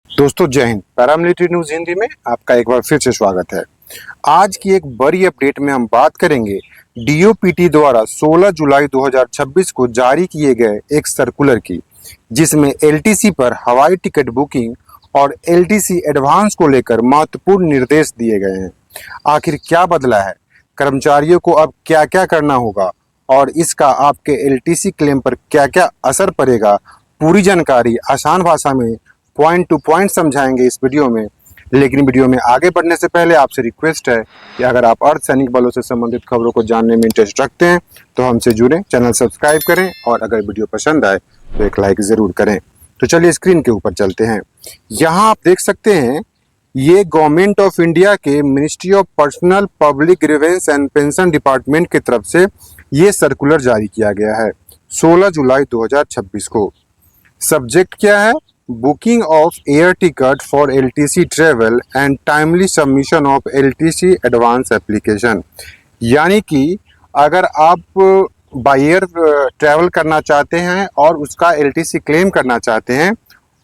दोस्तों जय Hind. Paramilitary news Hindi में आपका एक बार फिर से स्वागत है। आज की एक बड़ी अपडेट में हम बात करेंगे डीओपीटी द्वारा 16 जुलाई 2026 को जारी किए गए एक सर्कुलर की, जिसमें एलटीसी पर हवाई टिकट बुकिंग और एलटीसी एडवांस को लेकर महत्वपूर्ण निर्देश दिए गए हैं। आखिर क्या बदला है, कर्मचारियों को अब क्या क्या करना होगा और इसका आपके एलटीसी क्लेम पर क्या क्या असर पड़ेगा, पूरी जानकारी आसान भाषा में पॉइंट टू पॉइंट समझाएंगे इस वीडियो में। लेकिन वीडियो में आगे बढ़ने से पहले आपसे रिक्वेस्ट है कि अगर आप अर्धसैनिक बलों से संबंधित खबरों को जानने में इंटरेस्ट रखते हैं तो हमसे जुड़ें, चैनल सब्सक्राइब करें और अगर वीडियो पसंद आए तो एक लाइक ज़रूर करें। तो चलिए स्क्रीन के ऊपर चलते हैं। यहाँ आप देख सकते हैं ये गवर्नमेंट ऑफ इंडिया के ministry of personnel public grievance and pension department की तरफ से ये सर्कुलर जारी किया गया है 16 जुलाई 2026 को। सब्जेक्ट क्या है? Booking of air ticket for LTC travel and timely submission of LTC advance application. यानी कि अगर आप बाय एयर ट्रैवल करना चाहते हैं और उसका एलटीसी क्लेम करना चाहते हैं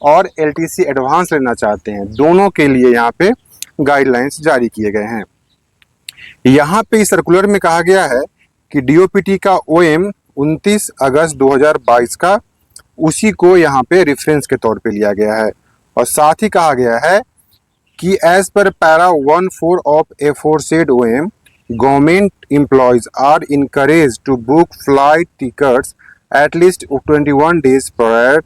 और एलटीसी एडवांस लेना चाहते हैं, दोनों के लिए यहाँ पे गाइडलाइंस जारी किए गए हैं। यहाँ पे इस सर्कुलर में कहा गया है कि डीओपीटी का ओएम 29 अगस्त 2022 का, उसी को यहाँ पे रेफरेंस के तौर पे लिया गया है। और साथ ही कहा गया है कि एज पर para 14 of aforesaid OM, government employees are encourage to book flight tickets at least 21 days prior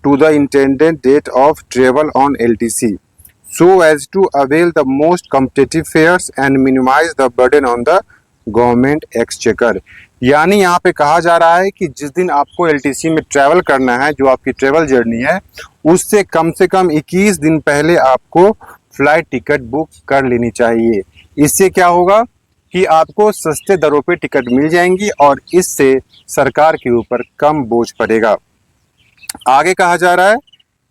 to the intended date of travel on LTC, so as to avail the most competitive fares and minimize the burden on the government exchequer. यानी यहाँ पे कहा जा रहा है कि जिस दिन आपको एलटीसी में ट्रैवल करना है, जो आपकी ट्रैवल जर्नी है, उससे कम से कम 21 दिन पहले आपको फ्लाइट टिकट बुक कर लेनी चाहिए। इससे क्या होगा कि आपको सस्ते दरों पे टिकट मिल जाएंगी और इससे सरकार के ऊपर कम बोझ पड़ेगा। आगे कहा जा रहा है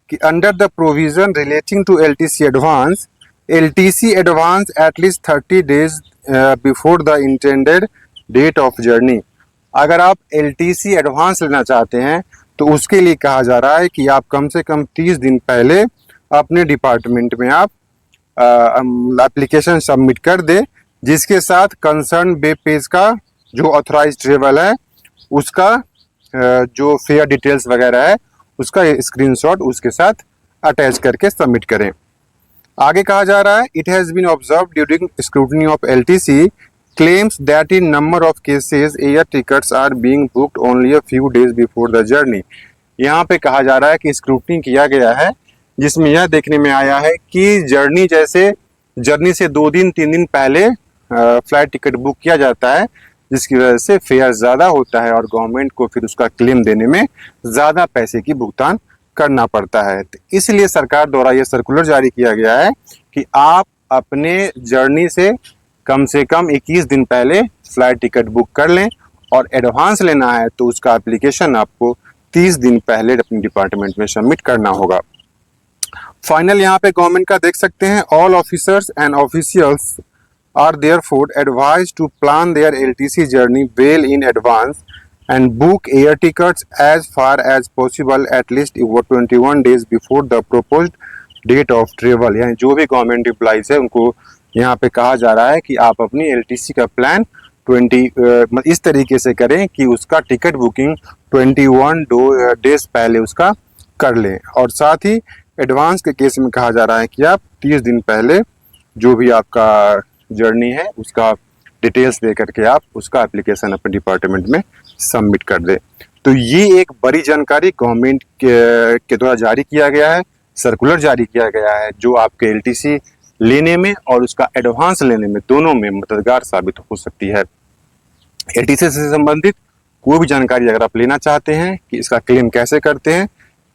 कि under the provision relating to LTC advance at least 30 days before the intended date of journey. अगर आप एलटीसी एडवांस लेना चाहते हैं तो उसके लिए कहा जा रहा है कि आप कम से कम 30 दिन पहले अपने डिपार्टमेंट में आप एप्लीकेशन सबमिट कर दें, जिसके साथ कंसर्न वेब पेज का जो ऑथराइज्ड ट्रेवल है उसका जो फेयर डिटेल्स वगैरह है उसका स्क्रीनशॉट उसके साथ अटैच करके सबमिट करें। आगे कहा जा रहा है it has been observe during scrutiny of LTC claims that in number of cases air tickets are being booked only a few days before the journey। यहाँ पे कहा जा रहा है कि स्क्रूटनी किया गया है, जिसमें यह देखने में आया है कि जर्नी से 2 दिन 3 दिन पहले फ्लाइट टिकट बुक किया जाता है, जिसकी वजह से फेयर ज़्यादा होता है और गवर्नमेंट को फिर उसका क्लेम देने में ज़्यादा पैसे की भुगतान करना पड़ता है। तो इसलिए सरकार द्वारा यह सर्कुलर जारी किया गया है कि आप अपने जर्नी से कम 21 दिन पहले फ्लाइट टिकट बुक कर लें और एडवांस लेना है तो उसका एप्लीकेशन आपको 30 दिन पहले अपने डिपार्टमेंट में सबमिट करना होगा। फाइनल यहाँ पे गवर्नमेंट का देख सकते हैं, all officers and officials are therefore advised to plan their LTC journey well in advance and book air tickets as far as possible at least 21 days before the proposed date of travel. यानी जो भी government employees है उनको यहाँ पे कहा जा रहा है कि आप अपनी एलटीसी का प्लान 20 इस तरीके से करें कि उसका टिकट बुकिंग 21 days पहले उसका कर लें। और साथ ही एडवांस के केस में कहा जा रहा है कि आप 30 दिन पहले जो भी आपका जर्नी है उसका डिटेल्स दे करके आप उसका एप्लीकेशन अपने डिपार्टमेंट में सबमिट कर दें। तो ये एक बड़ी जानकारी गवर्नमेंट के द्वारा जारी किया गया है, सर्कुलर जारी किया गया है, जो आपके एलटीसी लेने में और उसका एडवांस लेने में दोनों में मददगार साबित हो सकती है। एलटीसी से संबंधित कोई भी जानकारी अगर आप लेना चाहते हैं कि इसका क्लेम कैसे करते हैं,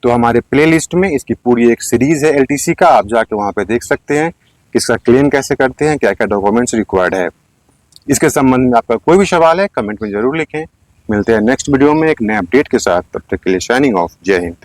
तो हमारे प्लेलिस्ट में इसकी पूरी एक सीरीज है एलटीसी का, आप जाके वहाँ पे देख सकते हैं कि इसका क्लेम कैसे करते हैं, क्या क्या डॉक्यूमेंट्स रिक्वायर्ड है। इसके संबंध में आपका कोई भी सवाल है कमेंट में जरूर लिखें। मिलते हैं नेक्स्ट वीडियो में एक नए अपडेट के साथ, तब तक के लिए साइनिंग ऑफ। जय हिंद।